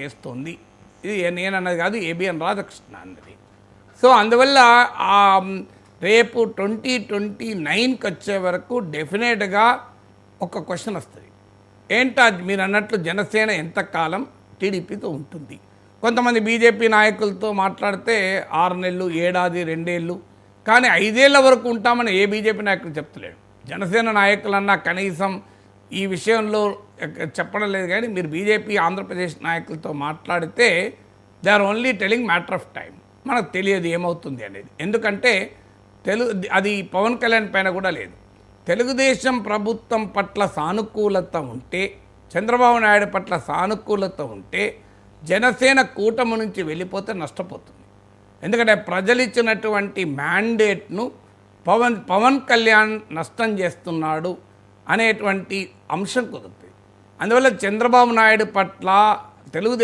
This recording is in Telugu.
చేస్తుంది. ఇది నేను అన్నది కాదు, ఏబిఎన్ రాధాకృష్ణ అన్నది. సో అందువల్ల రేపు 2029కి వచ్చే వరకు డెఫినెట్గా ఒక క్వశ్చన్ వస్తుంది. ఏంటో మీరు అన్నట్లు జనసేన ఎంతకాలం టీడీపీతో ఉంటుంది. కొంతమంది బీజేపీ నాయకులతో మాట్లాడితే 6 నెలలు, ఏడాది, 2 ఏళ్ళు, కానీ 5 ఏళ్ల వరకు ఉంటామని ఏ బీజేపీ నాయకులు చెప్తలేడు. జనసేన నాయకులన్నా కనీసం ఈ విషయంలో చెప్పడం లేదు. కానీ మీరు బీజేపీ ఆంధ్రప్రదేశ్ నాయకులతో మాట్లాడితే they are only telling matter of time. మనకు తెలియదు ఏమవుతుంది అనేది. ఎందుకంటే అది పవన్ కళ్యాణ్ పైన కూడా లేదు. తెలుగుదేశం ప్రభుత్వం పట్ల సానుకూలత ఉంటే, చంద్రబాబు నాయుడు పట్ల సానుకూలత ఉంటే జనసేన కూటమి నుంచి వెళ్ళిపోతే నష్టపోతుంది. ఎందుకంటే ప్రజలు ఇచ్చినటువంటి మ్యాండేట్ను పవన్ కళ్యాణ్ నష్టం చేస్తున్నాడు అనేటువంటి అంశం కుదురుతుంది. అందువల్ల చంద్రబాబు నాయుడు పట్ల తెలుగుదేశం